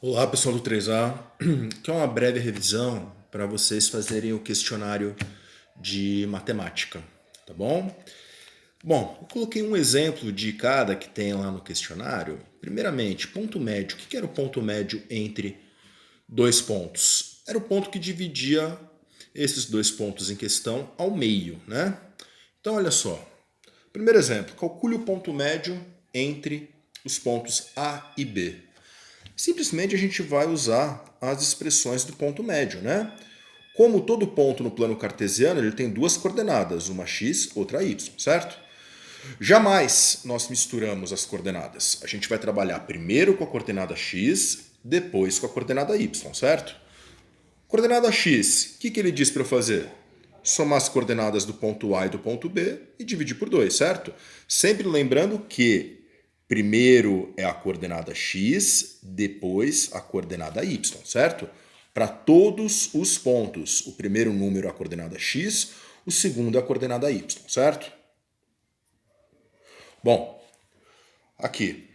Olá, pessoal do 3A. Que é uma breve revisão para vocês fazerem o questionário de matemática, tá bom? Bom, eu coloquei um exemplo de cada que tem lá no questionário. Primeiramente, ponto médio. O que era o ponto médio entre dois pontos? Era o ponto que dividia esses dois pontos em questão ao meio, né? Então, olha só. Primeiro exemplo, calcule o ponto médio entre os pontos A e B. Simplesmente a gente vai usar as expressões do ponto médio, né? Como todo ponto no plano cartesiano, ele tem duas coordenadas, uma x, outra y, certo? Jamais nós misturamos as coordenadas. A gente vai trabalhar primeiro com a coordenada x, depois com a coordenada y, certo? Coordenada x, o que ele diz para eu fazer? Somar as coordenadas do ponto A e do ponto B e dividir por 2, certo? Sempre lembrando que primeiro é a coordenada x, depois a coordenada y, certo? Para todos os pontos, o primeiro número é a coordenada x, o segundo é a coordenada y, certo? Bom, aqui.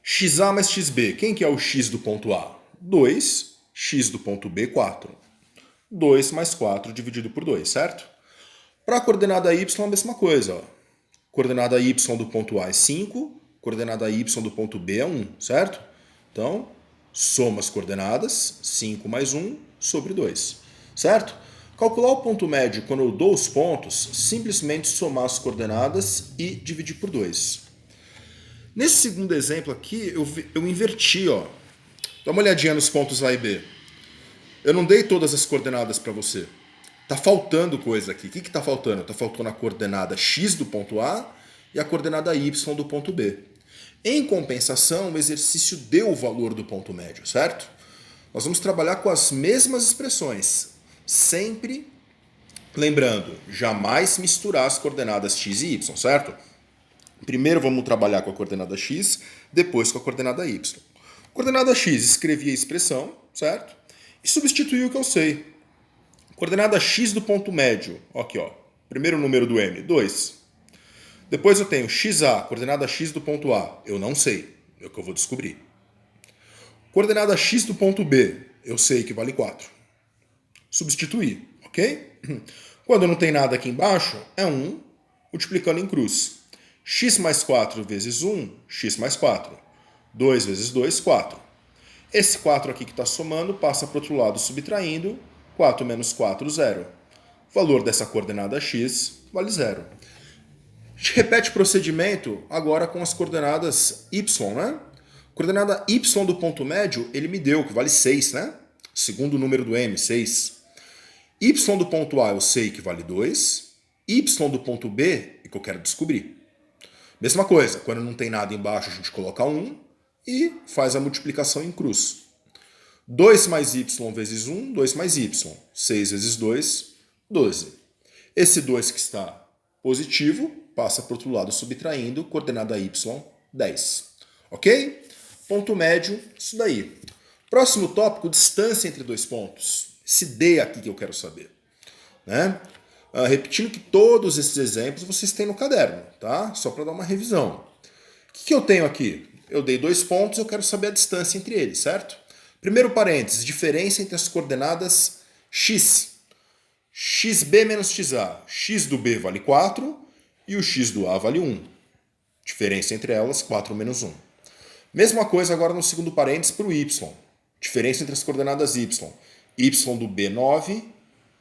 XA mais XB, quem que é o x do ponto A? 2, x do ponto B, 4. 2 mais 4 dividido por 2, certo? Para a coordenada y, a mesma coisa. Ó. Coordenada y do ponto A é 5, coordenada y do ponto B é 1, certo? Então, soma as coordenadas, 5 mais 1 sobre 2, certo? Calcular o ponto médio quando eu dou os pontos, simplesmente somar as coordenadas e dividir por 2. Nesse segundo exemplo aqui, eu inverti, ó. Dá uma olhadinha nos pontos A e B. Eu não dei todas as coordenadas para você. Tá faltando coisa aqui. O que está faltando? Está faltando a coordenada x do ponto A e a coordenada y do ponto B. Em compensação, o exercício deu o valor do ponto médio, certo? Nós vamos trabalhar com as mesmas expressões. Sempre lembrando, jamais misturar as coordenadas x e y, certo? Primeiro vamos trabalhar com a coordenada x, depois com a coordenada y. Coordenada x, escrevi a expressão, certo? E substituí o que eu sei. Coordenada x do ponto médio, aqui ó, primeiro número do m, 2. Depois eu tenho xa, coordenada x do ponto A, eu não sei, é o que eu vou descobrir. Coordenada x do ponto B, eu sei que vale 4. Substituir, ok? Quando não tem nada aqui embaixo, é 1 multiplicando em cruz. X mais 4 vezes 1, x mais 4. 2 vezes 2, 4. Esse 4 aqui que está somando passa para o outro lado subtraindo. 4 menos 4, 0. O valor dessa coordenada x vale 0. A gente repete o procedimento agora com as coordenadas y, né? Coordenada y do ponto médio, ele me deu, que vale 6, né? Segundo número do m, 6. Y do ponto A eu sei que vale 2. Y do ponto B é que eu quero descobrir. Mesma coisa, quando não tem nada embaixo a gente coloca 1 e faz a multiplicação em cruz. 2 mais y vezes 1, 2 mais y. 6 vezes 2, 12. Esse 2 que está positivo passa para o outro lado subtraindo, coordenada y, 10. Ok? Ponto médio, isso daí. Próximo tópico, distância entre dois pontos. Esse D aqui que eu quero saber. Né? Repetindo que todos esses exemplos vocês têm no caderno, tá? Só para dar uma revisão. O que eu tenho aqui? Eu dei 2 pontos, eu quero saber a distância entre eles, certo? Primeiro parênteses, diferença entre as coordenadas x. xb menos xa. X do B vale 4 e o x do A vale 1. Diferença entre elas, 4 menos 1. Mesma coisa agora no segundo parênteses para o y. Diferença entre as coordenadas y. Y do B, 9.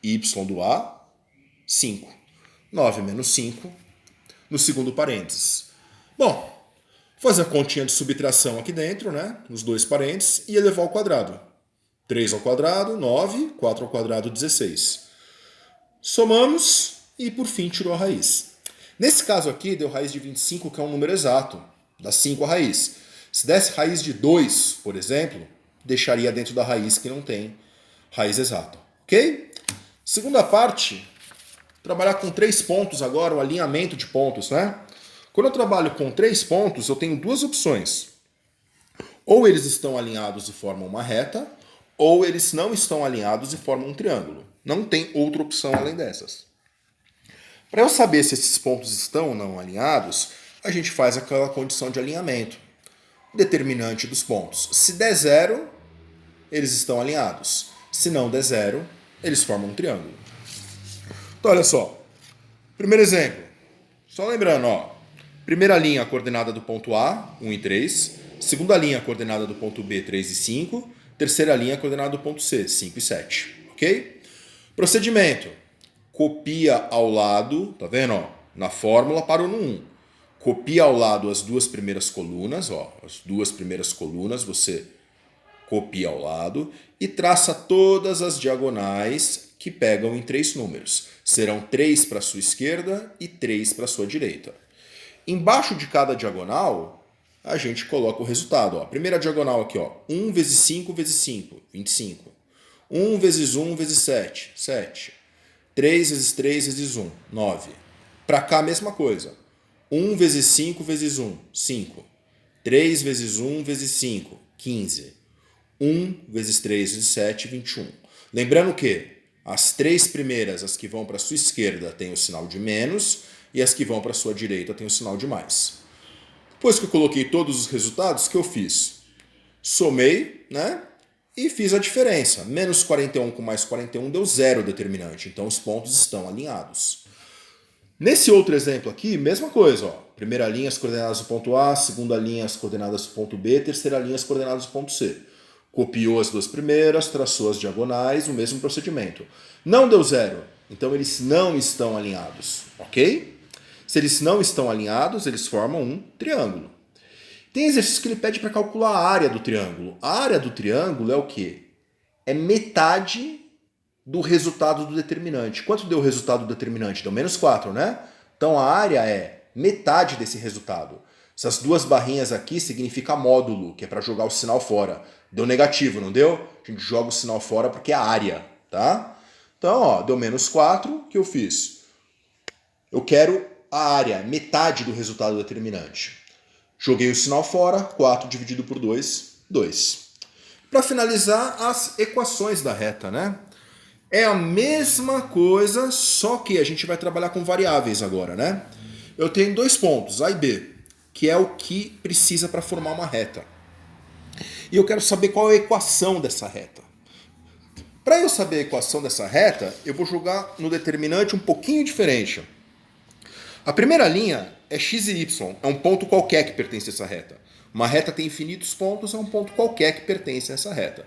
Y do A, 5. 9 menos 5 no segundo parênteses. Bom, fazer a continha de subtração aqui dentro, né? Nos dois parênteses, e elevar ao quadrado. 3 ao quadrado, 9. 4 ao quadrado, 16. Somamos e, por fim, tirou a raiz. Nesse caso aqui, deu raiz de 25, que é um número exato. Dá 5 a raiz. Se desse raiz de 2, por exemplo, deixaria dentro da raiz que não tem raiz exata. Ok? Segunda parte, trabalhar com 3 pontos agora, o alinhamento de pontos, né? Quando eu trabalho com 3 pontos, eu tenho duas opções. Ou eles estão alinhados e formam uma reta, ou eles não estão alinhados e formam um triângulo. Não tem outra opção além dessas. Para eu saber se esses pontos estão ou não alinhados, a gente faz aquela condição de alinhamento. determinante dos pontos. Se der zero, eles estão alinhados. Se não der zero, eles formam um triângulo. Então, olha só. Primeiro exemplo. Só lembrando, ó. Primeira linha, a coordenada do ponto A, 1 e 3. Segunda linha, a coordenada do ponto B, 3 e 5. Terceira linha, a coordenada do ponto C, 5 e 7. Ok? Procedimento. Copia ao lado, tá vendo? Ó, na fórmula parou no 1. Copia ao lado as duas primeiras colunas, ó. As duas primeiras colunas você copia ao lado e traça todas as diagonais que pegam em 3 números. Serão 3 para a sua esquerda e 3 para a sua direita. Embaixo de cada diagonal, a gente coloca o resultado. Ó. A primeira diagonal aqui, ó, 1 vezes 5 vezes 5, 25. 1 vezes 1 vezes 7, 7. 3 vezes 3 vezes 1, 9. Para cá, a mesma coisa. 1 vezes 5 vezes 1, 5. 3 vezes 1 vezes 5, 15. 1 vezes 3 vezes 7, 21. Lembrando que as 3 primeiras, as que vão para a sua esquerda, têm o sinal de menos, e as que vão para a sua direita têm o sinal de mais. Depois que eu coloquei todos os resultados, o que eu fiz? Somei, né? E fiz a diferença. Menos 41 com mais 41 deu 0 determinante. Então os pontos estão alinhados. Nesse outro exemplo aqui, mesma coisa. Ó. Primeira linha, as coordenadas do ponto A. Segunda linha, as coordenadas do ponto B. Terceira linha, as coordenadas do ponto C. Copiou as duas primeiras, traçou as diagonais, o mesmo procedimento. Não deu 0. Então eles não estão alinhados. Ok? Se eles não estão alinhados, eles formam um triângulo. Tem exercício que ele pede para calcular a área do triângulo. A área do triângulo é o quê? É metade do resultado do determinante. Quanto deu o resultado do determinante? Deu menos 4, né? Então a área é metade desse resultado. Essas duas barrinhas aqui significa módulo, que é para jogar o sinal fora. Deu negativo, não deu? A gente joga o sinal fora porque é a área, tá? Então, ó, deu menos 4, o que eu fiz? Eu quero a área, metade do resultado determinante. Joguei o sinal fora, 4 dividido por 2, 2. Para finalizar, as equações da reta, né? É a mesma coisa, só que a gente vai trabalhar com variáveis agora, né? Eu tenho 2 pontos, A e B, que é o que precisa para formar uma reta. E eu quero saber qual é a equação dessa reta. Para eu saber a equação dessa reta, eu vou jogar no determinante um pouquinho diferente. A primeira linha é x e y, é um ponto qualquer que pertence a essa reta. Uma reta tem infinitos pontos, é um ponto qualquer que pertence a essa reta.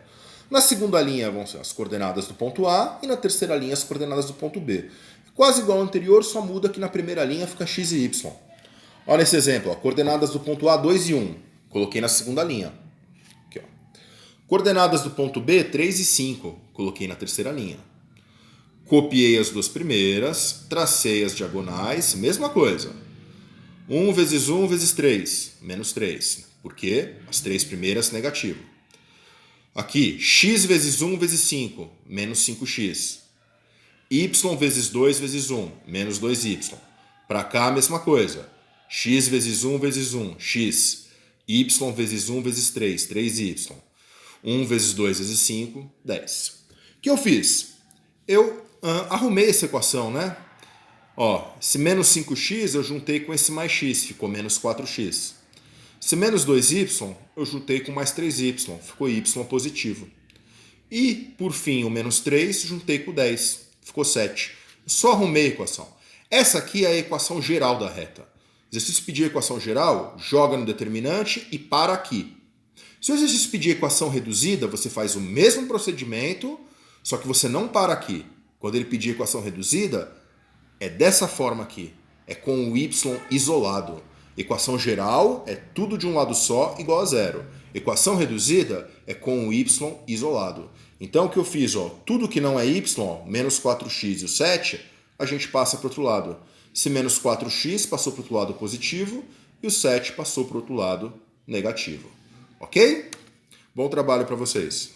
Na segunda linha vão ser as coordenadas do ponto A e na terceira linha as coordenadas do ponto B. Quase igual ao anterior, só muda que na primeira linha fica x e y. Olha esse exemplo, ó, coordenadas do ponto A 2 e 1, coloquei na segunda linha. Aqui, ó. Coordenadas do ponto B 3 e 5, coloquei na terceira linha. Copiei as duas primeiras, tracei as diagonais, mesma coisa. 1 vezes 1 vezes 3, menos 3. Por quê? As 3 primeiras, negativo. Aqui, x vezes 1 vezes 5, menos 5x. Y vezes 2 vezes 1, menos 2y. Para cá, a mesma coisa. X vezes 1 vezes 1, x. Y vezes 1 vezes 3, 3y. 1 vezes 2 vezes 5, 10. O que eu fiz? Eu arrumei essa equação, né? Ó, esse menos 5x eu juntei com esse mais x, ficou menos 4x. Esse menos 2y eu juntei com mais 3y, ficou y positivo. E, por fim, o menos 3 juntei com 10, ficou 7. Só arrumei a equação. Essa aqui é a equação geral da reta. Exercício pedir a equação geral, joga no determinante e para aqui. Se o exercício pedir a equação reduzida, você faz o mesmo procedimento, só que você não para aqui. Quando ele pedir a equação reduzida, é dessa forma aqui. É com o y isolado. Equação geral é tudo de um lado só igual a 0. Equação reduzida é com o y isolado. Então o que eu fiz? Ó, tudo que não é y, ó, menos 4x e o 7, a gente passa para o outro lado. Esse menos 4x passou para o outro lado positivo e o 7 passou para o outro lado negativo. Ok? Bom trabalho para vocês.